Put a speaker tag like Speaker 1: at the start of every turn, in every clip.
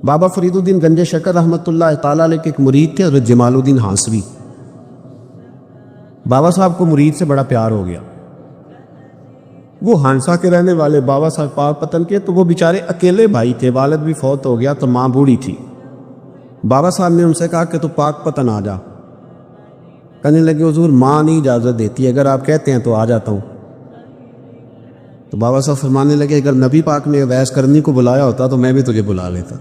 Speaker 1: بابا فرید الدین گنج شکر رحمۃ اللہ تعالیٰ علیہ کے ایک مرید تھے حضرت جمال الدین ہانسوی. بابا صاحب کو مرید سے بڑا پیار ہو گیا. وہ ہانسا کے رہنے والے بابا صاحب پاک پتن کے، تو وہ بیچارے اکیلے بھائی تھے، والد بھی فوت ہو گیا تو ماں بوڑھی تھی. بابا صاحب نے ان سے کہا کہ تو پاک پتن آ جا. کہنے لگے حضور ماں نہیں اجازت دیتی، اگر آپ کہتے ہیں تو آ جاتا ہوں. تو بابا صاحب فرمانے لگے اگر نبی پاک نے ویس کرنی کو بلایا ہوتا تو میں بھی تجھے بلا لیتا،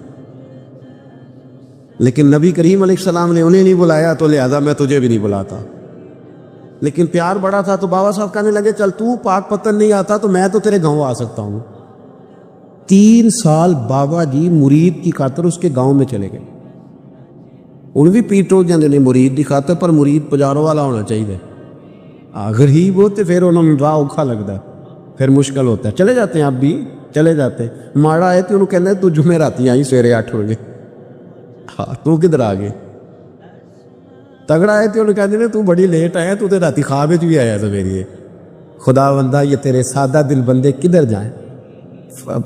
Speaker 1: لیکن نبی کریم علیہ السلام نے انہیں نہیں بلایا تو لہذا میں تجھے بھی نہیں بلاتا. لیکن پیار بڑا تھا تو بابا صاحب کہنے لگے چل تو پاک پتن نہیں آتا تو میں تو تیرے گاؤں آ سکتا ہوں. 3 سال بابا جی مرید کی خاطر اس کے گاؤں میں چلے گئے. ان بھی پیٹو جاندے نے مرید کی خاطر، پر مرید پجاروں والا ہونا چاہیے. اگر ہی وہ تو پھر انہوں نے راہ اوکھا لگتا ہے، پھر مشکل ہوتا ہے. چلے جاتے ہیں آپ بھی چلے جاتے. ماڑا ہے تو انہوں کہنا تو جمعراتی آئی سویرے 8 بجے. ہاں تو کدھر آ گئے. تگڑا ہے تو انہوں کہتے ہیں تو بڑی لیٹ آیا، تو راتی خواب بھی آیا سویرے. خدا بندہ یہ تیرے سادہ دل بندے کدھر جائیں.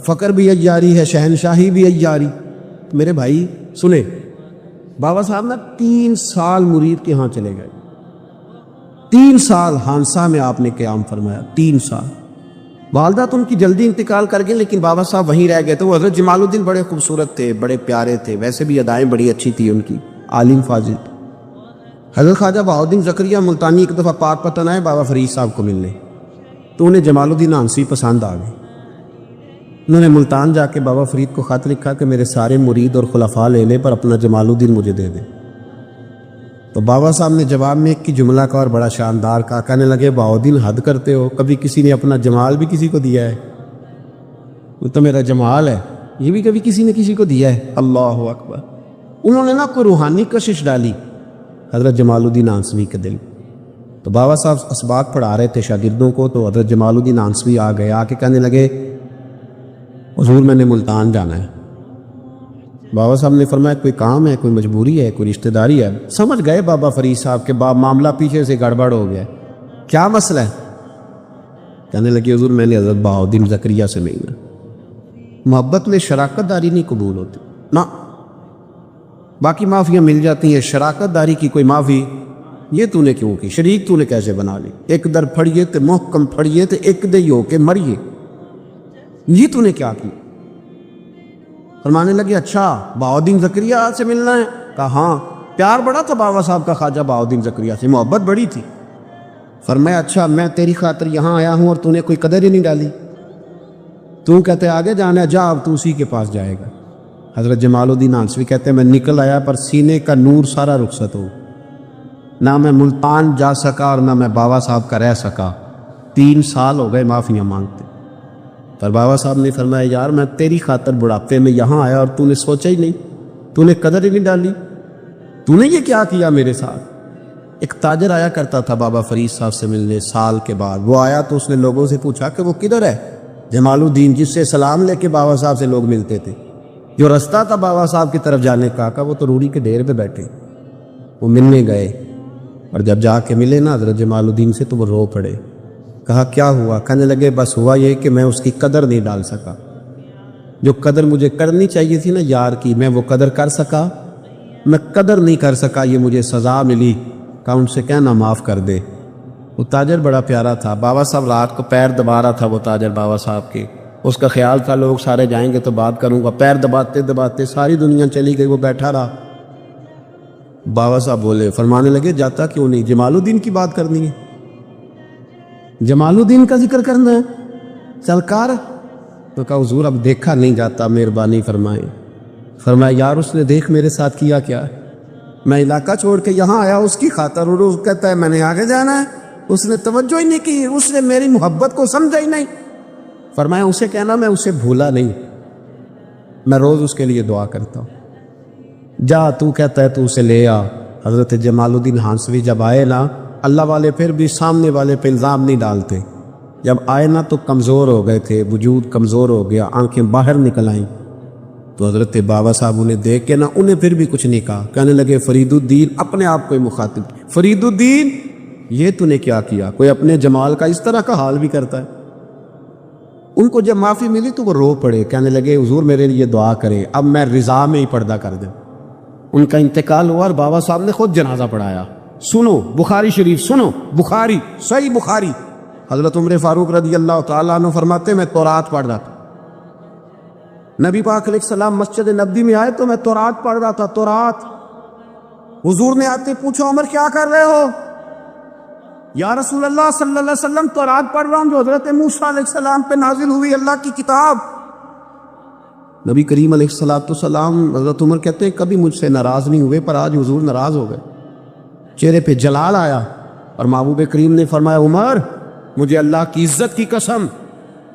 Speaker 1: فقر بھی عیاری ہے، شہنشاہی بھی عیاری. میرے بھائی سنیں، بابا صاحب نا 3 سال مرید کے ہاں چلے گئے. 3 سال ہانسا میں آپ نے قیام فرمایا. 3 سال. والدہ تو ان کی جلدی انتقال کر گئے، لیکن بابا صاحب وہیں رہ گئے. تو حضرت جمال الدین بڑے خوبصورت تھے، بڑے پیارے تھے، ویسے بھی ادائیں بڑی اچھی تھی ان کی، عالم فاضل. حضرت خواجہ بہاؤالدین زکریا ملتانی ایک دفعہ پاک پتن آئے بابا فرید صاحب کو ملنے، تو انہیں جمال الدین ہانسوی پسند آ گئے. انہوں نے ملتان جا کے بابا فرید کو خط لکھا کہ میرے سارے مرید اور خلفاء لینے پر اپنا جمال الدین مجھے دے دیں. تو بابا صاحب نے جواب میں ایک کی جملہ کا اور بڑا شاندار کہا. کہنے لگے بہاؤالدین حد کرتے ہو، کبھی کسی نے اپنا جمال بھی کسی کو دیا ہے؟ وہ تو میرا جمال ہے، یہ بھی کبھی کسی نے کسی کو دیا ہے؟ اللہ اکبر. انہوں نے نا کوئی روحانی کشش ڈالی حضرت جمال الدین ہانسوی کے دل. تو بابا صاحب اسباق پڑھا رہے تھے شاگردوں کو، تو حضرت جمال الدین ہانسوی آ گئے. آ کے کہنے لگے حضور میں نے ملتان جانا ہے. بابا صاحب نے فرمایا کوئی کام ہے، کوئی مجبوری ہے، کوئی رشتہ داری ہے؟ سمجھ گئے بابا فرید صاحب کے معاملہ پیچھے سے گڑبڑ ہو گیا. کیا مسئلہ ہے؟ کہنے لگے حضور میں نے حضرت بہاؤالدین زکریا سے ملنا. محبت میں شراکت داری نہیں قبول ہوتی نا، باقی معافیاں مل جاتی ہیں، شراکت داری کی کوئی معافی یہ تو نے کیوں کی؟ شریک تو نے کیسے بنا لی؟ ایک در پھڑیے تے محکم پھڑیے تے ایک دے ہو کے مریے، یہ تو نے کیا کی؟ فرمانے لگے اچھا بہاؤالدین زکریا سے ملنا ہے؟ کہا ہاں. پیار بڑا تھا بابا صاحب کا خواجہ بہاؤالدین زکریا سے، محبت بڑی تھی. فرمایا اچھا میں تیری خاطر یہاں آیا ہوں اور تو نے کوئی قدر ہی نہیں ڈالی. تو کہتے آگے جانا ہے، جا اب تو اسی کے پاس جائے گا. حضرت جمال الدین ہانسوی کہتے ہیں میں نکل آیا پر سینے کا نور سارا رخصت ہو، نہ میں ملتان جا سکا اور نہ میں بابا صاحب کا رہ سکا. 3 سال ہو گئے معافیاں مانگتے. پر بابا صاحب نے فرمایا یار میں تیری خاطر بڑھاپے میں یہاں آیا اور تو نے سوچا ہی نہیں، تو نے قدر ہی نہیں ڈالی، تو نے یہ کیا کیا میرے ساتھ. ایک تاجر آیا کرتا تھا بابا فرید صاحب سے ملنے سال کے بعد. وہ آیا تو اس نے لوگوں سے پوچھا کہ وہ کدھر ہے جمال الدین جس سے سلام لے کے بابا صاحب سے لوگ ملتے تھے، جو رستہ تھا بابا صاحب کی طرف جانے کا. وہ تو روڑی کے ڈھیر پہ بیٹھے. وہ ملنے گئے اور جب جا کے ملے نا حضرت جمال الدین سے تو وہ رو پڑے. کہا کیا ہوا؟ کہنے لگے بس ہوا یہ کہ میں اس کی قدر نہیں ڈال سکا. جو قدر مجھے کرنی چاہیے تھی نا یار کی، میں وہ قدر کر سکا، میں قدر نہیں کر سکا، یہ مجھے سزا ملی. کہا ان سے کہنا معاف کر دے. وہ تاجر بڑا پیارا تھا. بابا صاحب رات کو پیر دبا رہا تھا وہ تاجر بابا صاحب کے. اس کا خیال تھا لوگ سارے جائیں گے تو بات کروں گا. پیر دباتے دباتے ساری دنیا چلی گئی، وہ بیٹھا رہا. بابا صاحب بولے، فرمانے لگے جاتا کیوں نہیں؟ جمال الدین کی بات کرنی ہے، جمال الدین کا ذکر کرنا ہے، چل کر. تو کہا حضور اب دیکھا نہیں جاتا، مہربانی فرمائیں. فرمایا یار اس نے دیکھ میرے ساتھ کیا کیا ہے؟ میں علاقہ چھوڑ کے یہاں آیا اس کی خاطر، اور وہ کہتا ہے میں نے آگے جانا ہے. اس نے توجہ ہی نہیں کی، اس نے میری محبت کو سمجھا ہی نہیں. فرمایا اسے کہنا میں اسے بھولا نہیں، میں روز اس کے لیے دعا کرتا ہوں. جا تو کہتا ہے تو اسے لے آ. حضرت جمال الدین ہانسوی جب آئے نا، اللہ والے پھر بھی سامنے والے پہ الزام نہیں ڈالتے. جب آئے نا تو کمزور ہو گئے تھے، وجود کمزور ہو گیا، آنکھیں باہر نکل آئیں. تو حضرت بابا صاحب انہیں دیکھ کے نا انہیں پھر بھی کچھ نہیں کہا. کہنے لگے فرید الدین، اپنے آپ کو ہی مخاطب، فرید الدین یہ تو نے کیا کیا؟ کوئی اپنے جمال کا اس طرح کا حال بھی کرتا ہے؟ ان کو جب معافی ملی تو وہ رو پڑے، کہنے لگے حضور میرے لیے دعا کرے، اب میں رضا میں ہی پردہ کر دوں۔ ان کا انتقال ہوا اور بابا صاحب نے خود جنازہ پڑھایا۔ سنو بخاری شریف، سنو بخاری، صحیح بخاری۔ حضرت عمر فاروق رضی اللہ تعالیٰ عنہ فرماتے میں تورات پڑھ رہا تھا، نبی پاک علیہ السلام مسجد نبوی میں آئے تو میں تورات پڑھ رہا تھا، تورات۔ حضور نے آتے پوچھا عمر کیا کر رہے ہو؟ یا رسول اللہ صلی اللہ علیہ وسلم تورات پڑھ رہا ہوں جو حضرت موسیٰ علیہ السلام پہ نازل ہوئی اللہ کی کتاب۔ نبی کریم علیہ السلام حضرت عمر کہتے ہیں کبھی مجھ سے ناراض نہیں ہوئے، پر آج حضور ناراض ہو گئے، چہرے پہ جلال آیا، اور محبوب کریم نے فرمایا عمر مجھے اللہ کی عزت کی قسم،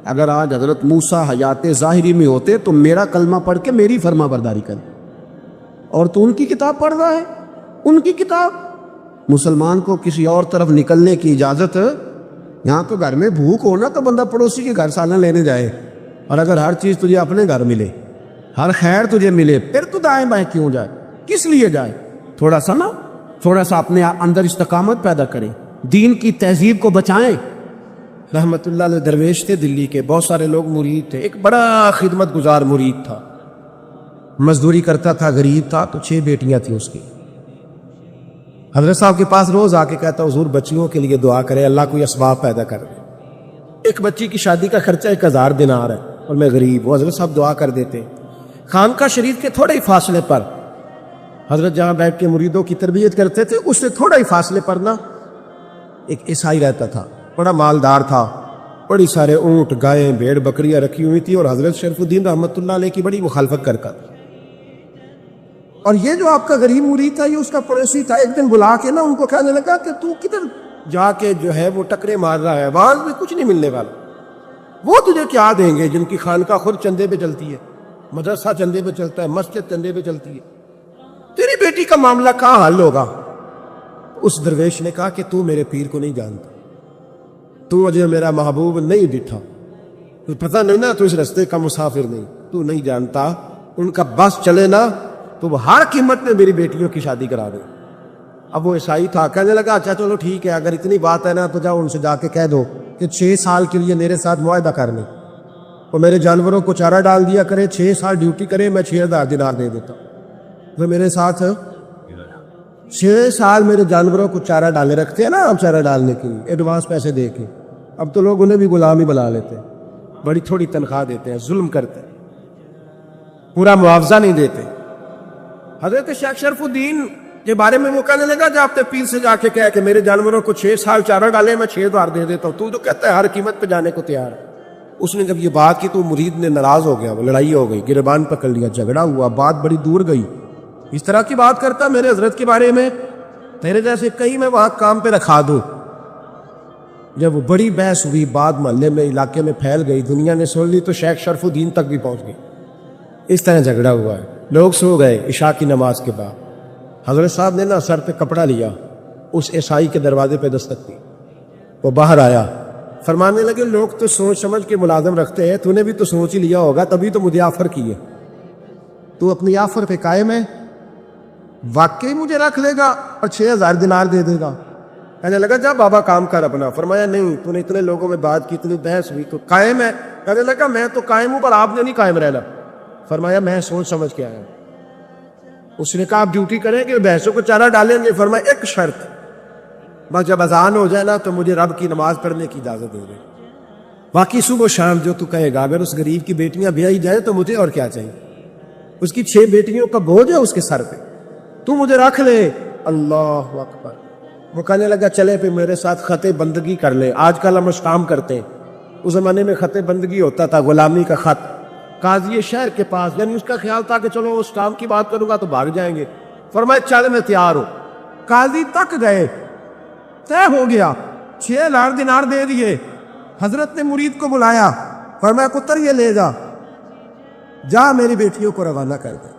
Speaker 1: اگر آج حضرت موسیٰ حیات ظاہری میں ہوتے تو میرا کلمہ پڑھ کے میری فرما برداری کر، اور تو ان کی کتاب پڑھ رہا ہے، ان کی کتاب۔ مسلمان کو کسی اور طرف نکلنے کی اجازت، یہاں تو گھر میں بھوک ہو نا تو بندہ پڑوسی کے گھر سالن لینے جائے، اور اگر ہر چیز تجھے اپنے گھر ملے، ہر خیر تجھے ملے، پھر تو دائیں بائیں کیوں جائے، کس لیے جائے؟ تھوڑا سا اپنے اندر استقامت پیدا کریں، دین کی تہذیب کو بچائیں۔ رحمت اللہ علیہ درویش تھے دلی کے، بہت سارے لوگ مرید تھے، ایک بڑا خدمت گزار مرید تھا، مزدوری کرتا تھا، غریب تھا، تو 6 بیٹیاں تھیں اس کی۔ حضرت صاحب کے پاس روز آ کے کہتا حضور بچیوں کے لیے دعا کرے اللہ کوئی اسباب پیدا کر دے، ایک بچی کی شادی کا خرچہ 1000 دینار ہے اور میں غریب ہوں، حضرت صاحب دعا کر دیتے۔ خانقاہ شریف کے تھوڑے ہی فاصلے پر حضرت جہاں بیٹھ کے مریدوں کی تربیت کرتے تھے، اس سے تھوڑا ہی فاصلے پر نا ایک عیسائی رہتا تھا، بڑا مالدار تھا، بڑی سارے اونٹ گائیں بھیڑ بکریاں رکھی ہوئی تھی، اور حضرت شریف الدین رحمت اللہ علیہ کی بڑی مخالفت کرتا تھا۔ اور یہ جو آپ کا غریب مرید تھا یہ اس کا پڑوسی تھا، ایک دن بلا کے نا ان کو کہنے لگا کہ تو کدھر جا کے جو ہے وہ ٹکرے مار رہا ہے، وہاں بھی کچھ نہیں ملنے والا، وہ تجھے کیا دیں گے جن کی خانقاہ خود چندے پہ چلتی ہے، مدرسہ چندے پہ چلتا ہے، مسجد چندے پہ چلتی ہے، تیری بیٹی کا معاملہ کہاں حل ہوگا؟ اس درویش نے کہا کہ تو میرے پیر کو نہیں جانتا، تو مجھے میرا محبوب نہیں دکھا، تو پتہ نہیں نا، تو اس رستے کا مسافر نہیں، تو نہیں جانتا، ان کا بس چلے نا تو وہ ہر قیمت میں میری بیٹیوں کی شادی کرا دے۔ اب وہ عیسائی تھا، کہنے لگا اچھا چلو ٹھیک ہے، اگر اتنی بات ہے نا تو جاؤ ان سے جا کے کہہ دو کہ 6 سال کے لیے میرے ساتھ معاہدہ کر لیں، وہ میرے جانوروں کو چارہ ڈال دیا کرے، 6 سال ڈیوٹی کرے، میں 6000 دینار دے دیتا ہوں، تو میرے ساتھ 6 سال میرے جانوروں کو چارہ ڈالے رکھتے ہیں نا ہم، چارہ ڈالنے کے لیے ایڈوانس پیسے دے کے، اب تو لوگ انہیں بھی غلام ہی بنا لیتے ہیں، بڑی تھوڑی تنخواہ دیتے ہیں، ظلم کرتے ہیں، پورا معاوضہ نہیں دیتے۔ حضرت شیخ شرف الدین کے بارے میں وہ کہنے لگا جب اپنے پیر سے جا کے کہہ کہ میرے جانوروں کو 6 سال چارہ ڈالے، میں 6000 دے دیتا ہوں، تو جو کہتا ہے ہر قیمت پہ جانے کو تیار ہے۔ اس نے جب یہ بات کی تو مرید نے ناراض ہو گیا، وہ لڑائی ہو گئی، گریبان پکڑ لیا، جھگڑا ہوا، بات بڑی دور گئی، اس طرح کی بات کرتا میرے حضرت کے بارے میں، تیرے جیسے کہیں میں وہاں کام پہ رکھا دوں۔ جب وہ بڑی بحث ہوئی، بات محلے میں علاقے میں پھیل گئی، دنیا نے سن لی، تو شیخ شرف الدین تک بھی پہنچ گئی، اس طرح جھگڑا ہوا ہے۔ لوگ سو گئے عشاء کی نماز کے بعد، حضرت صاحب نے نا سر پہ کپڑا لیا، اس عیسائی کے دروازے پہ دستک دی، وہ باہر آیا، فرمانے لگے لوگ تو سوچ سمجھ کے ملازم رکھتے ہیں، تو نے بھی تو سوچ ہی لیا ہوگا، تبھی تو مجھے آفر کی ہے، تو اپنی آفر پہ قائم ہے، واقعی مجھے رکھ لے گا اور 6000 دینار دے دے گا؟ کہنے لگا جا بابا کام کر اپنا۔ فرمایا نہیں، تو نے اتنے لوگوں میں بات کی، اتنی بحث ہوئی، تو قائم ہے؟ کہنے لگا میں تو قائم ہوں پر آپ نے نہیں قائم رہنا۔ فرمایا میں سوچ سمجھ کے آیا۔ اس نے کہا آپ ڈیوٹی کریں کہ بھینسوں کو چارہ ڈالیں گے؟ فرمایا ایک شرط، بس جب اذان ہو جائے نا تو مجھے رب کی نماز پڑھنے کی اجازت دے دے، باقی صبح و شام جو تو کہے گا۔ اگر اس غریب کی بیٹیاں بیائی جائیں تو مجھے اور کیا چاہیے، اس کی 6 بیٹیوں کا بوجھ ہے اس کے سر پہ، تو مجھے رکھ لے۔ اللہ اکبر۔ وہ کہنے لگا چلے پھر میرے ساتھ خط بندگی کر لے، آج کل ہم کام کرتے ہیں، اس زمانے میں خط بندگی ہوتا تھا، غلامی کا خط، قاضی شہر کے پاس، یعنی اس کا خیال تھا کہ چلو اس کام کی بات کروں گا تو بھاگ جائیں گے۔ فرمایا چل میں تیار ہوں۔ قاضی تک گئے، طے ہو گیا، 6000 دینار دے دیے۔ حضرت نے مرید کو بلایا، فرمایا پتر یہ لے جا، جا میری بیٹیوں کو روانہ کر دے۔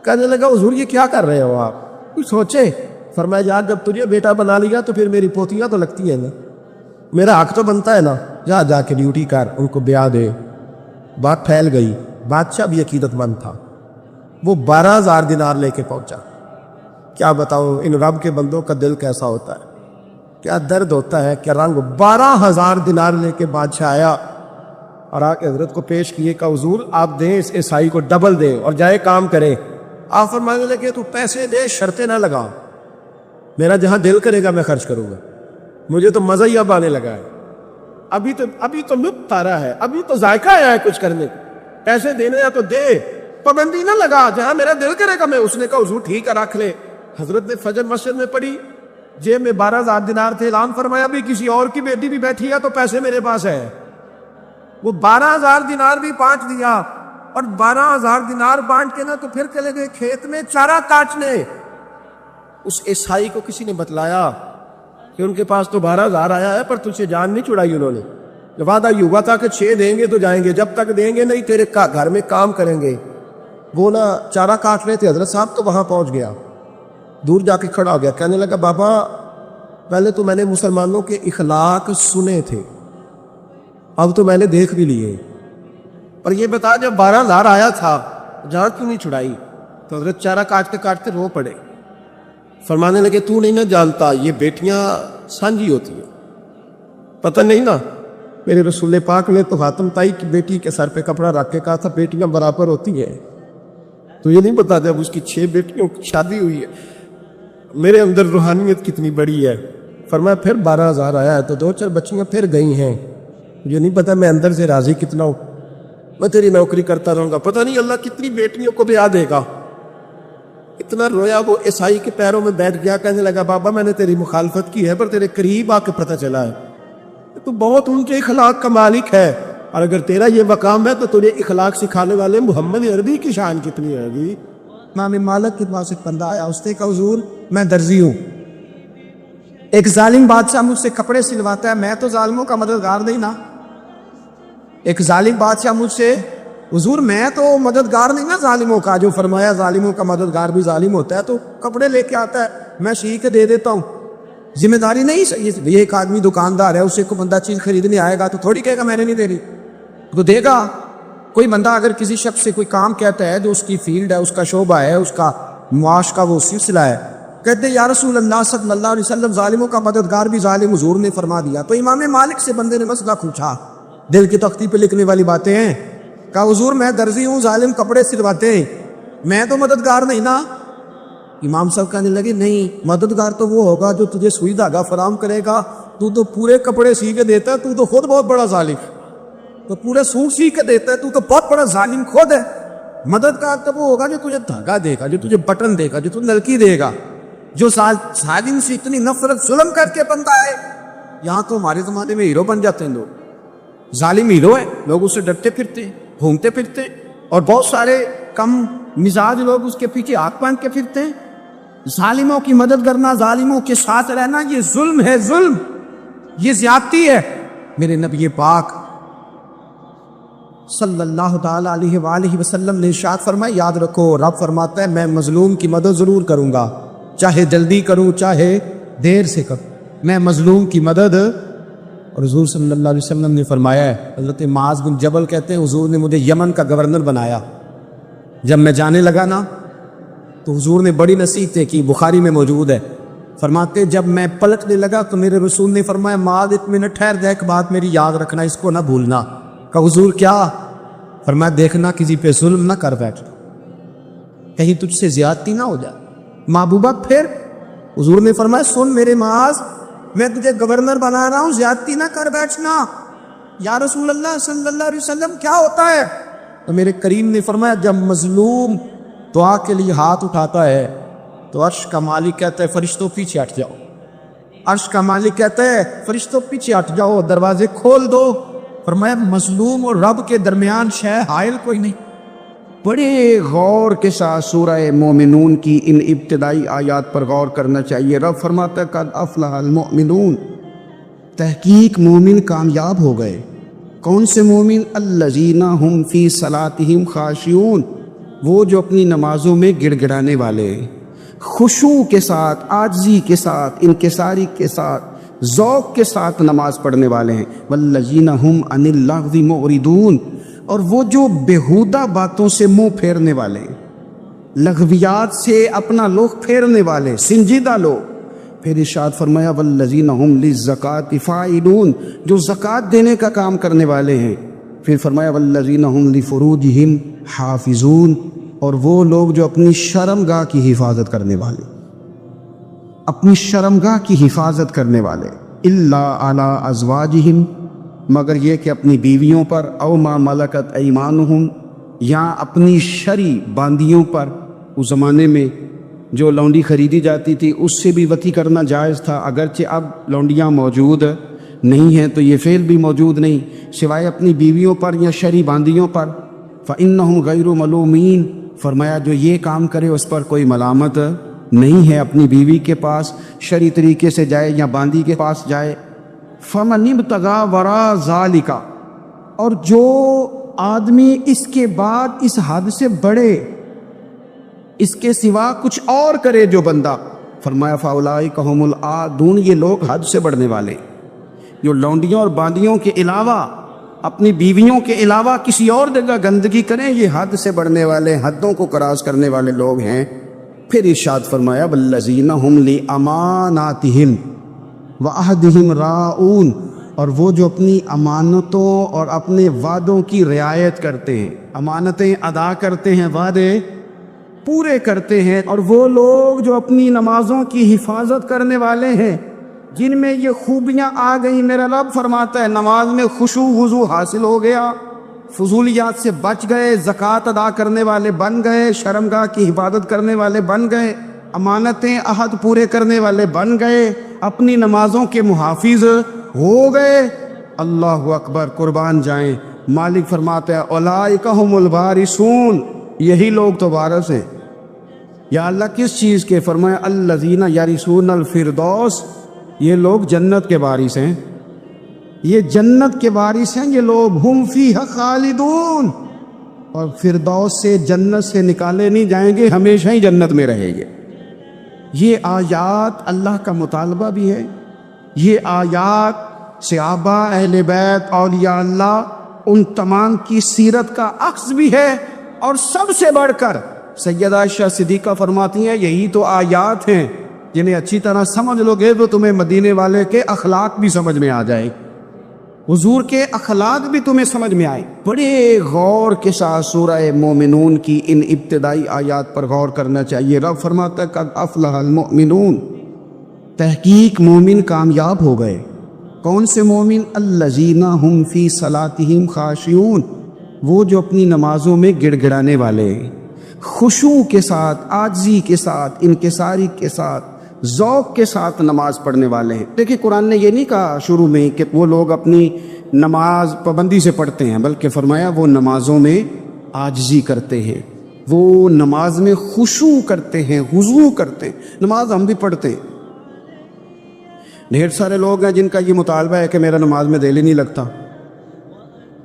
Speaker 1: کہنے لگا حضور یہ کیا کر رہے ہو آپ، کچھ سوچے؟ فرمایا یار جب تجھے بیٹا بنا لیا تو پھر میری پوتیاں تو لگتی ہیں نا، میرا حق تو بنتا ہے نا، جا جا کے ڈیوٹی کر، ان کو بیاہ دے۔ بات پھیل گئی، بادشاہ بھی عقیدت مند تھا، وہ 12000 دینار لے کے پہنچا۔ کیا بتاؤ ان رب کے بندوں کا دل کیسا ہوتا ہے، کیا درد ہوتا ہے، کیا رنگ۔ 12000 دینار لے کے بادشاہ آیا، اور آ کے حضرت کو پیش کیے کہ حضور آپ دیں اس عیسائی کو ڈبل دیں اور جائے کام کرے. آپ فرمانے لگے تو پیسے دے شرطیں نہ لگا, میرا جہاں دل کرے گا میں خرچ کروں گا, مجھے تو مزہ ہی اب آنے لگا ہے, ابھی تو لطف آ رہا ہے, ابھی تو ذائقہ آیا ہے کچھ کرنے کا, پیسے دینے یا تو دے, پابندی نہ لگا, جہاں میرا دل کرے گا میں. اس نے کہا حضور ٹھیک ہے رکھ لے. حضرت نے فجر مسجد میں پڑھی, جیب میں 12,000 دینار تھے, اعلان فرمایا بھی کسی اور کی بیٹی بھی بیٹھی ہے تو پیسے میرے پاس ہے. وہ 12,000 دینار بھی بانٹ دیا, اور 12,000 دینار بانٹ کے نا تو پھر چلے گئے کھیت میں چارہ کاٹنے. اس عیسائی کو کسی نے بتلایا کہ ان کے پاس تو 12,000 آیا ہے پر تجھ سے جان نہیں چھڑائی انہوں نے, وعدہ یہ ہوا تھا کہ 6 دیں گے تو جائیں گے, جب تک دیں گے نہیں تیرے گھر میں کام کریں گے. وہ نا چارہ کاٹ رہے تھے, حضرت صاحب تو وہاں پہنچ گیا, دور جا کے کھڑا ہو گیا, کہنے لگا بابا پہلے تو میں نے مسلمانوں کے اخلاق سنے تھے, اب تو میں نے دیکھ بھی لیے, پر یہ بتا جب 12,000 آیا تھا جان کیوں نہیں چھڑائی؟ تو حضرت چارہ کاٹتے کاٹتے رو پڑے, فرمانے لگے تو نہیں نہ جانتا یہ بیٹیاں سانجھی ہوتی ہیں, پتہ نہیں نا, میرے رسول پاک نے تو حاتم تائی کی بیٹی کے سر پہ کپڑا رکھ کے کہا تھا بیٹیاں برابر ہوتی ہیں, تو یہ نہیں بتا جب اس کی 6 بیٹیوں کی شادی ہوئی ہے میرے اندر روحانیت کتنی بڑی ہے. فرمایا پھر 12,000 آیا ہے تو 2-4 بچیاں پھر گئی ہیں, مجھے نہیں پتا میں اندر سے راضی کتنا ہوں, میں تیری نوکری کرتا رہوں گا, پتہ نہیں اللہ کتنی بیٹیوں کو بیاہ دے گا. اتنا رویا وہ عیسائی کے پیروں میں بیٹھ گیا, کہنے لگا بابا میں نے تیری مخالفت کی ہے پر تیرے قریب آ کے پتہ چلا ہے تو بہت اونچے اخلاق کا مالک ہے, اور اگر تیرا یہ مقام ہے تو تجھے اخلاق سکھانے والے محمد عربی کی شان کتنی ہے گی. امام مالک کے پاس ایک بندہ آیا, اس نے کہا حضور میں درزی ہوں, ایک ظالم بادشاہ مجھ سے کپڑے سلواتا ہے, میں تو ظالموں کا مددگار نہیں نا, ایک ظالم بادشاہ مجھ سے, حضور میں تو مددگار نہیں نا ظالموں کا, جو فرمایا ظالموں کا مددگار بھی ظالم ہوتا ہے, تو کپڑے لے کے آتا ہے میں سی کے دے دیتا ہوں, ذمہ داری نہیں. یہ ایک آدمی دکاندار ہے, اسے کوئی بندہ چیز خریدنے آئے گا تو تھوڑی کہے گا میں نے نہیں دے رہی, تو دے گا. کوئی بندہ اگر کسی شخص سے کوئی کام کہتا ہے جو اس کی فیلڈ ہے, اس کا شعبہ ہے, اس کا معاش کا وہ سلسلہ ہے, کہتے یا رسول اللہ صلی اللہ علیہ وسلم ظالموں کا مددگار بھی ظالم, حضور نے فرما دیا. تو امام مالک سے بندے نے مسئلہ پوچھا, دل کی تختی پہ لکھنے والی باتیں ہیں, کہا حضور میں درزی ہوں, ظالم کپڑے سلواتے ہیں, میں تو مددگار نہیں نا. امام صاحب کہنے لگے نہیں, مددگار تو وہ ہوگا جو تجھے سوئی دھاگا فراہم کرے گا, تو پورے کپڑے سی کے دیتا ہے, تو خود بہت بڑا ظالم, تو پورے سوٹ سی کے دیتا ہے, تو بہت بڑا ظالم خود ہے. مددگار تو وہ ہوگا جو تجھے دھاگا دے گا, جو تجھے بٹن دے گا, جو تجھے نلکی دے گا, جو ظالم سے اتنی نفرت ظلم کر کے بنتا ہے. یہاں تو ہمارے زمانے میں ہیرو بن جاتے ہیں لوگ, ظالم ہیرو ہے, لوگ اس سے ڈرتے پھرتے ہیں, گھومتے پھرتے ہیں, اور بہت سارے کم مزاج لوگ اس کے پیچھے ہاتھ باندھ کے پھرتے ہیں. ظالموں کی مدد کرنا, ظالموں کے ساتھ رہنا, یہ ظلم ہے, ظلم, یہ زیادتی ہے. میرے نبی پاک صلی اللہ تعالی علیہ وآلہ وسلم نے ارشاد فرمایا, یاد رکھو رب فرماتا ہے میں مظلوم کی مدد ضرور کروں گا, چاہے جلدی کروں چاہے دیر سے کروں, میں مظلوم کی مدد. اور حضور صلی اللہ علیہ وسلم نے فرمایا ہے, حضرت معاذ بن جبل کہتے ہیں حضور نے مجھے یمن کا گورنر بنایا, جب میں جانے لگا نا تو حضور نے بڑی نصیحتیں کی, بخاری میں موجود ہے. فرماتے جب میں پلٹنے لگا تو میرے رسول نے فرمایا معاذ 1 منٹ ٹھہر جا, ایک بات میری یاد رکھنا, اس کو نہ بھولنا. کہ حضور کیا؟ فرمایا دیکھنا کسی پہ ظلم نہ کر بیٹھ, کہیں تجھ سے زیادتی نہ ہو جائے. محبوبہ پھر حضور نے فرمایا سن میرے معاذ, میں تجھے گورنر بنا رہا ہوں, زیادتی نہ کر بیٹھنا. یا رسول اللہ صلی اللہ علیہ وسلم کیا ہوتا ہے؟ تو میرے کریم نے فرمایا جب مظلوم دعا کے لیے ہاتھ اٹھاتا ہے تو عرش کا مالک کہتا ہے فرشتوں پیچھے ہٹ جاؤ, عرش کا مالک کہتا ہے فرشتوں پیچھے ہٹ جاؤ, دروازے کھول دو. فرمایا مظلوم اور رب کے درمیان شے حائل کوئی نہیں.
Speaker 2: بڑے غور کے ساتھ سورہ مومنون کی ان ابتدائی آیات پر غور کرنا چاہیے. رب فرماتا ہے قد افلح المؤمنون, تحقیق مومن کامیاب ہو گئے. کون سے مومن؟ الذین ہم فی صلاتہم خاشعون, وہ جو اپنی نمازوں میں گڑ گڑانے والے, خشوع کے ساتھ, عاجزی کے ساتھ, انکساری کے ساتھ, ذوق کے ساتھ نماز پڑھنے والے ہیں. والذین ہم عن اللغو معرضون, اور وہ جو بیہودہ باتوں سے منہ پھیرنے والے, لغویات سے اپنا رخ پھیرنے والے, سنجیدہ لوگ. پھر ارشاد فرمایا والذین ہم للزکاۃ فاعلون, جو زکوٰۃ دینے کا کام کرنے والے ہیں. پھر فرمایا والذین هم لفروجہم حافظون، اور وہ لوگ جو اپنی شرمگاہ کی حفاظت کرنے والے، اپنی شرمگاہ کی حفاظت کرنے والے، الا علی ازواجہم، مگر یہ کہ اپنی بیویوں پر، او ما ملکت ایمانہم، یا اپنی شرعی باندیوں پر۔ اس زمانے میں جو لونڈی خریدی جاتی تھی اس سے بھی وطی کرنا جائز تھا، اگرچہ اب لونڈیاں موجود نہیں ہیں تو یہ فعل بھی موجود نہیں، سوائے اپنی بیویوں پر یا شرعی باندیوں پر۔ فإنہم غیر ملومین، فرمایا جو یہ کام کرے اس پر کوئی ملامت نہیں ہے، اپنی بیوی کے پاس شرعی طریقے سے جائے یا باندی کے پاس جائے۔ فمن ابتغى وراء ذلك، اور جو آدمی اس کے بعد اس حد سے بڑھے، اس کے سوا کچھ اور کرے جو بندہ، فرمایا فاولئک هم العادون، یہ لوگ حد سے بڑھنے والے، جو لونڈیوں اور باندیوں کے علاوہ، اپنی بیویوں کے علاوہ کسی اور جگہ گندگی کریں، یہ حد سے بڑھنے والے، حدوں کو کراس کرنے والے لوگ ہیں۔ پھر ارشاد فرمایا والذین هم لاماناتہم وعہدہم راعون، اور وہ جو اپنی امانتوں اور اپنے وعدوں کی رعایت کرتے ہیں، امانتیں ادا کرتے ہیں، وعدے پورے کرتے ہیں، اور وہ لوگ جو اپنی نمازوں کی حفاظت کرنے والے ہیں، جن میں یہ خوبیاں آ گئیں۔ میرا رب فرماتا ہے نماز میں خشوع وضو حاصل ہو گیا، فضولیات سے بچ گئے، زکوٰۃ ادا کرنے والے بن گئے، شرمگاہ کی حفاظت کرنے والے بن گئے، امانتیں عہد پورے کرنے والے بن گئے، اپنی نمازوں کے محافظ ہو گئے۔ اللہ اکبر، قربان جائیں۔ مالک فرماتا ہے اولئک هم الوارثون، یہی لوگ تو وارث ہیں۔ یا اللہ کس چیز کے؟ فرمایا الذین یرثون الفردوس، یہ لوگ جنت کے وارث ہیں، یہ جنت کے وارث ہیں یہ لوگ، ہم فیہا خالدون، اور فردوس سے، جنت سے نکالے نہیں جائیں گے، ہمیشہ ہی جنت میں رہیں گے۔ یہ آیات اللہ کا مطالبہ بھی ہے، یہ آیات صحابہ، اہل بیت، اولیاء اللہ، ان تمام کی سیرت کا عکس بھی ہے، اور سب سے بڑھ کر سیدہ عائشہ صدیقہ فرماتی ہیں یہی تو آیات ہیں جنہیں اچھی طرح سمجھ لو گے تو تمہیں مدینے والے کے اخلاق بھی سمجھ میں آ جائے، حضور کے اخلاق بھی تمہیں سمجھ میں آئے۔ بڑے غور کے ساتھ سورہ مومنون کی ان ابتدائی آیات پر غور کرنا چاہیے۔ رب فرماتا ہے قد افلح المؤمنون، تحقیق مومن کامیاب ہو گئے۔ کون سے مومن؟ الذین هم فی صلاتہم خاشعون، وہ جو اپنی نمازوں میں گڑ گڑانے والے، خشوع کے ساتھ، عاجزی کے ساتھ، انکساری کے ساتھ، ذوق کے ساتھ نماز پڑھنے والے ہیں۔ دیکھیں قرآن نے یہ نہیں کہا شروع میں کہ وہ لوگ اپنی نماز پابندی سے پڑھتے ہیں، بلکہ فرمایا وہ نمازوں میں عاجزی کرتے ہیں، وہ نماز میں خشوع کرتے ہیں، خضوع کرتے ہیں۔ نماز ہم بھی پڑھتے ہیں، ڈھیر سارے لوگ ہیں جن کا یہ مطالبہ ہے کہ میرا نماز میں دل ہی نہیں لگتا۔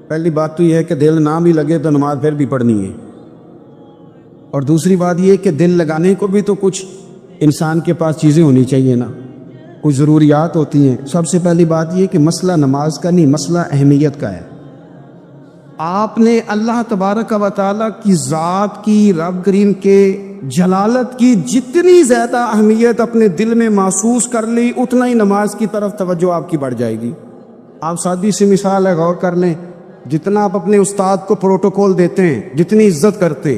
Speaker 2: پہلی بات تو یہ ہے کہ دل نہ بھی لگے تو نماز پھر بھی پڑھنی ہے، اور دوسری بات یہ کہ دل لگانے کو بھی تو کچھ انسان کے پاس چیزیں ہونی چاہیے نا، کچھ ضروریات ہوتی ہیں۔ سب سے پہلی بات یہ کہ مسئلہ نماز کا نہیں، مسئلہ اہمیت کا ہے۔ آپ نے اللہ تبارک و تعالیٰ کی ذات کی، رب کریم کے جلالت کی جتنی زیادہ اہمیت اپنے دل میں محسوس کر لی، اتنا ہی نماز کی طرف توجہ آپ کی بڑھ جائے گی۔ آپ سادی سی مثال ہے، غور کر لیں، جتنا آپ اپنے استاد کو پروٹوکول دیتے ہیں، جتنی عزت کرتے،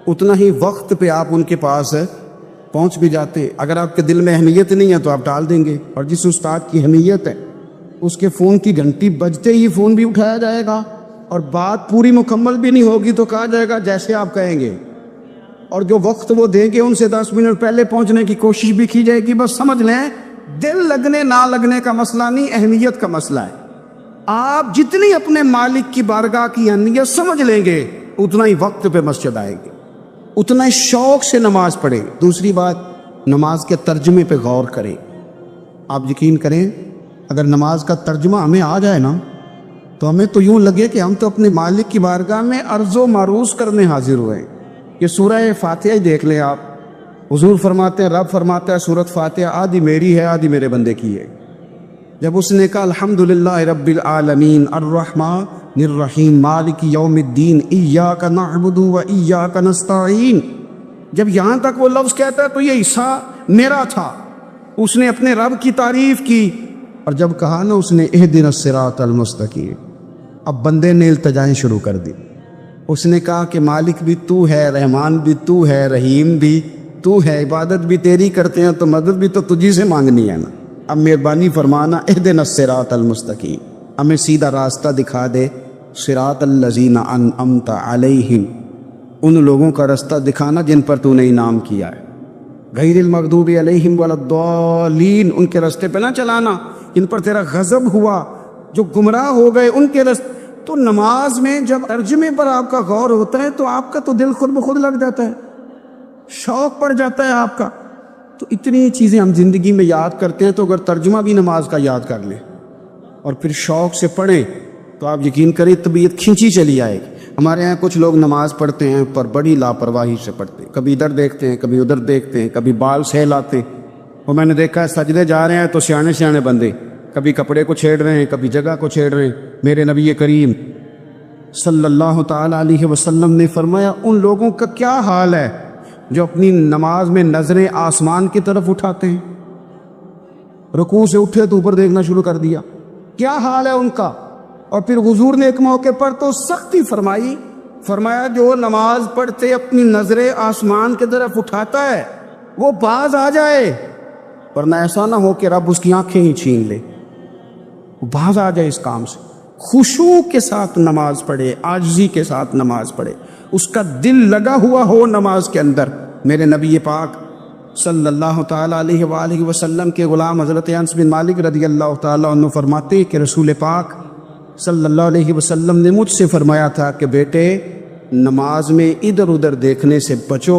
Speaker 2: اتنا ہی وقت پہ آپ ان کے پاس پہنچ بھی جاتے۔ اگر آپ کے دل میں اہمیت نہیں ہے تو آپ ٹال دیں گے، اور جس استاد کی اہمیت ہے اس کے فون کی گھنٹی بجتے ہی فون بھی اٹھایا جائے گا، اور بات پوری مکمل بھی نہیں ہوگی تو کہا جائے گا جیسے آپ کہیں گے، اور جو وقت وہ دیں گے ان سے 10 منٹ پہلے پہنچنے کی کوشش بھی کی جائے گی۔ بس سمجھ لیں دل لگنے نہ لگنے کا مسئلہ نہیں، اہمیت کا مسئلہ ہے۔ آپ جتنی اپنے مالک کی بارگاہ کی اہمیت سمجھ لیں گے، اتنا ہی وقت پہ مسجد آئیں گے، اتنا ہی شوق سے نماز پڑھیں۔ دوسری بات، نماز کے ترجمے پہ غور کریں۔ آپ یقین کریں اگر نماز کا ترجمہ ہمیں آ جائے نا تو ہمیں تو یوں لگے کہ ہم تو اپنے مالک کی بارگاہ میں عرض و معروض کرنے حاضر ہوئے ہیں۔ یہ سورہ فاتحہ ہی دیکھ لیں آپ، حضور فرماتے ہیں، رب فرماتا ہے سورۃ فاتحہ آدھی میری ہے آدھی میرے بندے کی ہے۔ جب اس نے کہا الحمدللہ رب العالمین الرحمن الرحیم مالک یوم الدین ایاک نعبد و ایاک نستعین، جب یہاں تک وہ لفظ کہتا ہے تو یہ حصہ میرا تھا، اس نے اپنے رب کی تعریف کی، اور جب کہا نا اس نے اہدنا الصراط المستقیم، اب بندے نے التجائیں شروع کر دی. اس نے کہا کہ مالک بھی تو ہے, رحمان بھی تو ہے, رحیم بھی تو ہے, عبادت بھی تیری کرتے ہیں تو مدد بھی تو تجھی سے مانگنی ہے نا. اب مہربانی فرمانا اہدنا الصراط المستقیم, ہمیں سیدھا راستہ دکھا دے. صراط الذین انعمت علیہم, ان لوگوں کا راستہ دکھانا جن پر تو نے انعام کیا ہے. غیر المغضوب علیہم ولا الضالین, ان کے راستے پہ نہ چلانا جن پر تیرا غضب ہوا, جو گمراہ ہو گئے ان کے راستے. تو نماز میں جب ترجمے پر آپ کا غور ہوتا ہے تو آپ کا تو دل خود بخود لگ جاتا ہے, شوق پڑ جاتا ہے آپ کا. تو اتنی چیزیں ہم زندگی میں یاد کرتے ہیں, تو اگر ترجمہ بھی نماز کا یاد کر لیں اور پھر شوق سے پڑھیں تو آپ یقین کریں طبیعت کھینچی چلی آئے گی. ہمارے یہاں کچھ لوگ نماز پڑھتے ہیں پر بڑی لاپرواہی سے پڑھتے ہیں, کبھی ادھر دیکھتے ہیں کبھی ادھر دیکھتے ہیں, کبھی بال سہلاتے. اور میں نے دیکھا ہے سجدے جا رہے ہیں تو سیانے سیانے بندے کبھی کپڑے کو چھیڑ رہے ہیں, کبھی جگہ کو چھیڑ رہے ہیں. میرے نبی کریم صلی اللہ تعالی علیہ وسلم نے فرمایا ان لوگوں کا کیا حال ہے جو اپنی نماز میں نظریں آسمان کی طرف اٹھاتے ہیں, رکوع سے اٹھے تو اوپر دیکھنا شروع کر دیا, کیا حال ہے ان کا. اور پھر حضور نے ایک موقع پر تو سختی فرمائی, فرمایا جو نماز پڑھتے اپنی نظریں آسمان کی طرف اٹھاتا ہے وہ باز آ جائے, ورنہ ایسا نہ ہو کہ رب اس کی آنکھیں ہی چھین لے. وہ باز آ جائے اس کام سے. خشوع کے ساتھ نماز پڑھے, عاجزی کے ساتھ نماز پڑھے, اس کا دل لگا ہوا ہو نماز کے اندر. میرے نبی پاک صلی اللہ تعالیٰ علیہ وآلہ وسلم کے غلام حضرت انس بن مالک رضی اللہ تعالیٰ عنہ فرماتے کہ رسول پاک صلی اللہ علیہ وسلم نے مجھ سے فرمایا تھا کہ بیٹے نماز میں ادھر ادھر دیکھنے سے بچو,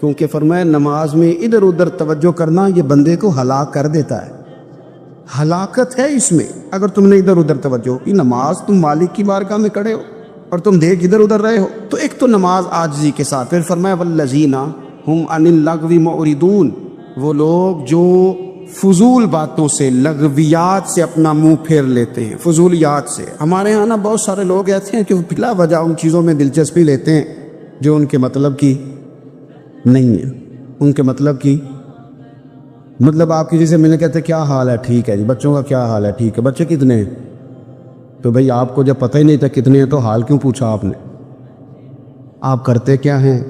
Speaker 2: کیونکہ فرمایا نماز میں ادھر ادھر توجہ کرنا یہ بندے کو ہلاک کر دیتا ہے. ہلاکت ہے اس میں اگر تم نے ادھر ادھر توجہ کی. نماز تم مالک کی بارگاہ میں کھڑے ہو اور تم دیکھ ادھر ادھر رہے ہو. تو ایک تو نماز عاجزی کے ساتھ. پھر فرمایا والذین ہم عن اللغو معرضون, وہ لوگ جو فضول باتوں سے, لغویات سے اپنا منہ پھیر لیتے ہیں, فضولیات سے. ہمارے یہاں نا بہت سارے لوگ ایسے ہیں کہ وہ بلا وجہ ان چیزوں میں دلچسپی لیتے ہیں جو ان کے مطلب کی نہیں ہے. ان کے مطلب کی مطلب آپ کسی سے ملنے کہتے ہیں کیا حال ہے, ٹھیک ہے جی. بچوں کا کیا حال ہے, ٹھیک ہے. بچے کتنے ہیں؟ تو بھئی آپ کو جب پتہ ہی نہیں تھا کتنے ہیں تو حال کیوں پوچھا آپ نے؟ آپ کرتے کیا ہیں؟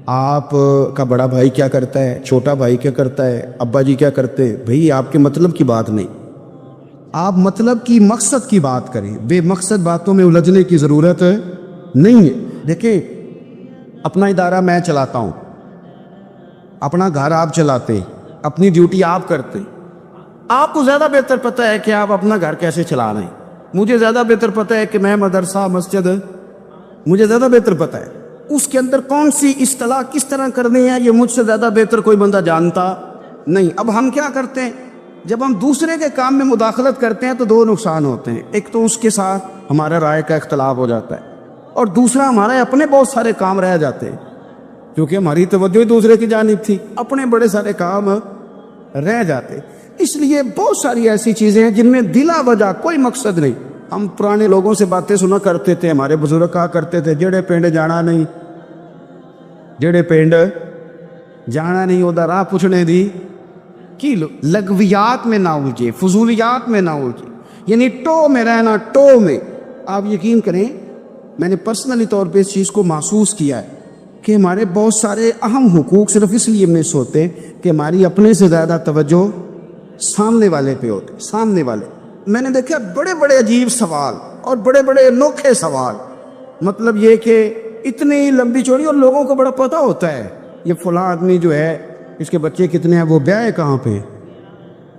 Speaker 2: آپ کا بڑا بھائی کیا کرتا ہے, چھوٹا بھائی کیا کرتا ہے, ابا جی کیا کرتے ہیں؟ بھئی آپ کے مطلب کی بات نہیں, آپ مطلب کی مقصد کی بات کریں. بے مقصد باتوں میں الجھنے کی ضرورت نہیں ہے. دیکھیں اپنا ادارہ میں چلاتا ہوں, اپنا گھر آپ چلاتے, اپنی ڈیوٹی آپ کرتے. آپ کو زیادہ بہتر پتہ ہے کہ آپ اپنا گھر کیسے چلا رہے ہیں. مجھے زیادہ بہتر پتہ ہے کہ میں مدرسہ مسجد, مجھے زیادہ بہتر پتہ ہے اس کے اندر کون سی اصطلاح کس طرح کرنی ہے. یہ مجھ سے زیادہ بہتر کوئی بندہ جانتا نہیں. اب ہم کیا کرتے ہیں, جب ہم دوسرے کے کام میں مداخلت کرتے ہیں تو دو نقصان ہوتے ہیں. ایک تو اس کے ساتھ ہمارا رائے کا اختلاف ہو جاتا ہے, اور دوسرا ہمارے اپنے بہت سارے کام رہ جاتے ہیں کیونکہ ہماری توجہ ہی دوسرے کی جانب تھی. اپنے بڑے سارے کام رہ جاتے. اس لیے بہت ساری ایسی چیزیں ہیں جن میں بلا وجہ کوئی مقصد نہیں. ہم پرانے لوگوں سے باتیں سنا کرتے تھے, ہمارے بزرگ کہا کرتے تھے جڑے پنڈ جانا نہیں, جڑے پنڈ جانا نہیں ادھر راہ پوچھنے دی کی. لغویات میں نہ الجھے, فضولیات میں نہ الجھے, یعنی ٹو میں رہنا, ٹو میں. آپ یقین کریں میں نے پرسنلی طور پہ اس چیز کو محسوس کیا ہے کہ ہمارے بہت سارے اہم حقوق صرف اس لیے مس ہوتے کہ ہماری اپنے سے زیادہ توجہ سامنے والے پہ ہوتے. سامنے والے میں نے دیکھا بڑے بڑے عجیب سوال اور بڑے بڑے انوکھے سوال, مطلب یہ کہ اتنی لمبی چوڑی, اور لوگوں کو بڑا پتہ ہوتا ہے یہ فلاں آدمی جو ہے اس کے بچے کتنے ہیں, وہ بیاہ کہاں پہ,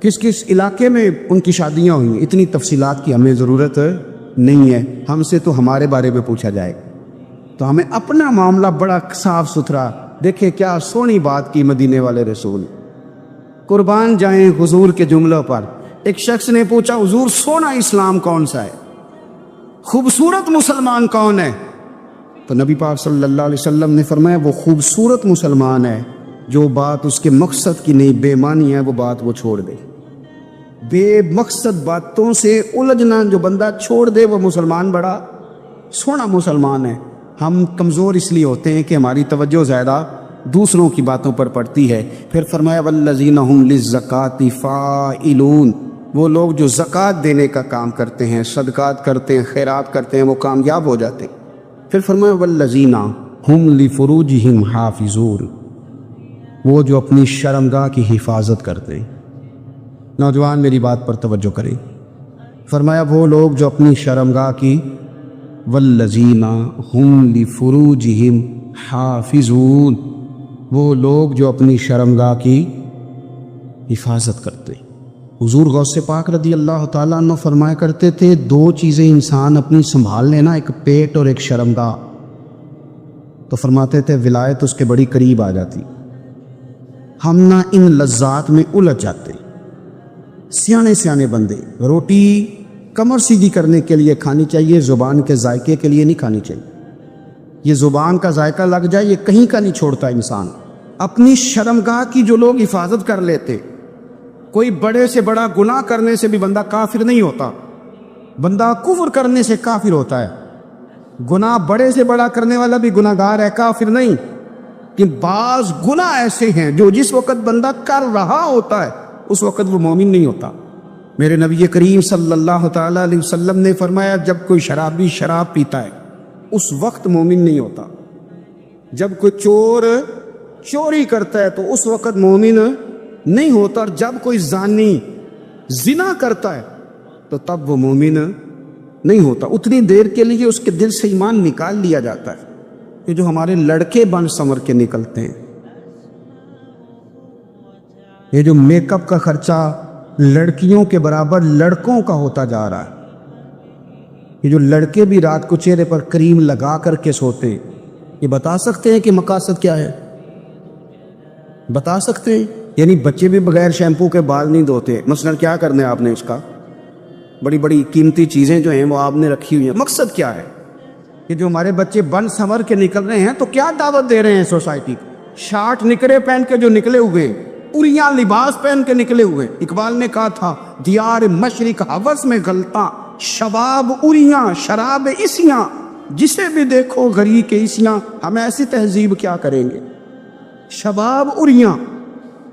Speaker 2: کس کس علاقے میں ان کی شادیاں ہوئی. اتنی تفصیلات کی ہمیں ضرورت نہیں ہے. ہم سے تو ہمارے بارے میں پوچھا جائے تو ہمیں اپنا معاملہ بڑا صاف ستھرا. دیکھیں کیا سونی بات کی مدینے والے رسول, قربان جائیں حضور کے جملوں پر. ایک شخص نے پوچھا حضور سونا اسلام کون سا ہے, خوبصورت مسلمان کون ہے؟ تو نبی پاک صلی اللہ علیہ وسلم نے فرمایا وہ خوبصورت مسلمان ہے جو بات اس کے مقصد کی نہیں, بے معنی ہے, وہ بات وہ چھوڑ دے. بے مقصد باتوں سے الجھنا جو بندہ چھوڑ دے وہ مسلمان بڑا سونا مسلمان ہے. ہم کمزور اس لیے ہوتے ہیں کہ ہماری توجہ زیادہ دوسروں کی باتوں پر پڑتی ہے. پھر فرمایا والذین ہم للزکاۃ فاعلون, وہ لوگ جو زکوٰۃ دینے کا کام کرتے ہیں، صدقات کرتے ہیں، خیرات کرتے ہیں، وہ کامیاب ہو جاتے ہیں۔ پھر فرمایا والذین ہم لفروجہم حافظون، وہ جو اپنی شرمگاہ کی حفاظت کرتے ہیں۔ نوجوان میری بات پر توجہ کریں، فرمایا وہ لوگ جو اپنی شرمگاہ کی، والذین ہم لفروجہم حافظون، وہ لوگ جو اپنی شرمگاہ کی حفاظت کرتے ہیں۔ حضور غوث پاک رضی اللہ تعالیٰ عنہ فرمایا کرتے تھے، دو چیزیں انسان اپنی سنبھال لینا، ایک پیٹ اور ایک شرمگاہ، تو فرماتے تھے ولایت اس کے بڑی قریب آ جاتی۔ ہم نہ ان لذات میں الجھ جاتے۔ سیانے سیانے بندے، روٹی کمر سیدھی کرنے کے لیے کھانی چاہیے، زبان کے ذائقے کے لیے نہیں کھانی چاہیے۔ یہ زبان کا ذائقہ لگ جائے یہ کہیں کا نہیں چھوڑتا انسان۔ اپنی شرمگاہ کی جو لوگ حفاظت کر لیتے، کوئی بڑے سے بڑا گناہ کرنے سے بھی بندہ کافر نہیں ہوتا، بندہ کفر کرنے سے کافر ہوتا ہے۔ گناہ بڑے سے بڑا کرنے والا بھی گناہ گار ہے، کافر نہیں۔ کہ بعض گناہ ایسے ہیں جو جس وقت بندہ کر رہا ہوتا ہے اس وقت وہ مومن نہیں ہوتا۔ میرے نبی کریم صلی اللہ تعالیٰ علیہ وسلم نے فرمایا جب کوئی شرابی شراب پیتا ہے اس وقت مومن نہیں ہوتا، جب کوئی چور چوری کرتا ہے تو اس وقت مومن نہیں ہوتا، اور جب کوئی زانی زنا کرتا ہے تو تب وہ مومن نہیں ہوتا۔ اتنی دیر کے لیے اس کے دل سے ایمان نکال لیا جاتا ہے۔ یہ جو ہمارے لڑکے بن سنور کے نکلتے ہیں، یہ جو میک اپ کا خرچہ لڑکیوں کے برابر لڑکوں کا ہوتا جا رہا ہے، یہ جو لڑکے بھی رات کو چہرے پر کریم لگا کر کے سوتے ہیں، یہ بتا سکتے ہیں کہ مقاصد کیا ہے؟ بتا سکتے ہیں؟ یعنی بچے بھی بغیر شیمپو کے بال نہیں دھوتے، مثلا کیا کرنا ہے آپ نے اس کا؟ بڑی بڑی قیمتی چیزیں جو ہیں وہ آپ نے رکھی ہوئی ہیں، مقصد کیا ہے؟ کہ جو ہمارے بچے بن سنور کے نکل رہے ہیں تو کیا دعوت دے رہے ہیں سوسائٹی کو؟ شارٹ نکرے پہن کے جو نکلے ہوئے، اریاں لباس پہن کے نکلے ہوئے۔ اقبال نے کہا تھا دیار مشرق حوث میں غلطاں، شباب اریاں شراب اسیاں، جسے بھی دیکھو غری کے اسیاں۔ ہم ایسی تہذیب کیا کریں گے؟ شباب اریاں،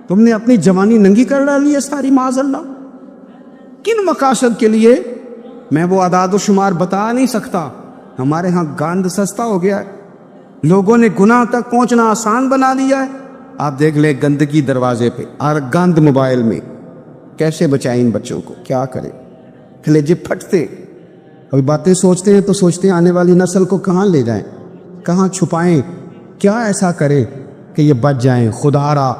Speaker 2: تم نے اپنی جوانی ننگی کر ڈالی ہے ساری، معاذ اللہ۔ کن مقاصد کے لیے؟ میں وہ اعداد و شمار بتا نہیں سکتا۔ ہمارے ہاں گاند سستا ہو گیا ہے، لوگوں نے گناہ تک پہنچنا آسان بنا لیا ہے۔ آپ دیکھ لیں گندگی دروازے پہ اور گند موبائل میں، کیسے بچائیں ان بچوں کو؟ کیا کریں؟ کلیجے پھٹتے، ابھی باتیں سوچتے ہیں تو سوچتے ہیں آنے والی نسل کو کہاں لے جائیں، کہاں چھپائیں، کیا ایسا کرے کہ یہ بچ جائیں، خدا را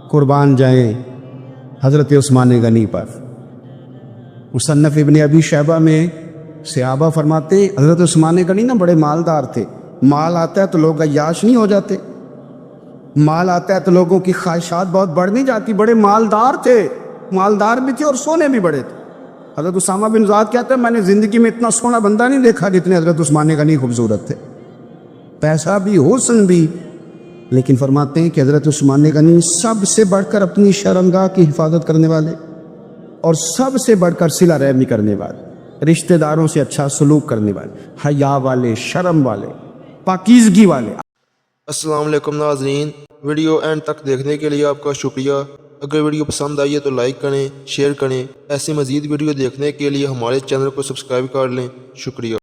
Speaker 2: قربان جائیں حضرت عثمان غنی پر۔ مصنف ابن ابی شیبہ میں صحابہ فرماتے ہیں حضرت عثمان غنی نا بڑے مالدار تھے۔ مال آتا ہے تو لوگ عیاش نہیں ہو جاتے، مال آتا ہے تو لوگوں کی خواہشات بہت بڑھ نہیں جاتی۔ بڑے مالدار تھے، مالدار بھی تھے اور سونے بھی بڑے تھے۔ حضرت اسامہ بن زید کہتے ہیں میں نے زندگی میں اتنا سونا بندہ نہیں دیکھا جتنے حضرت عثمان غنی خوبصورت تھے، پیسہ بھی حسن بھی، لیکن فرماتے ہیں کہ حضرت عثمان غنی سب سے بڑھ کر اپنی شرمگاہ کی حفاظت کرنے والے اور سب سے بڑھ کر صلہ رحمی کرنے والے، رشتہ داروں سے اچھا سلوک کرنے والے، حیا والے، شرم والے، پاکیزگی والے۔
Speaker 3: السلام علیکم ناظرین، ویڈیو اینڈ تک دیکھنے کے لیے آپ کا شکریہ۔ اگر ویڈیو پسند آئی ہے تو لائک کریں، شیئر کریں۔ ایسی مزید ویڈیو دیکھنے کے لیے ہمارے چینل کو سبسکرائب کر لیں۔ شکریہ۔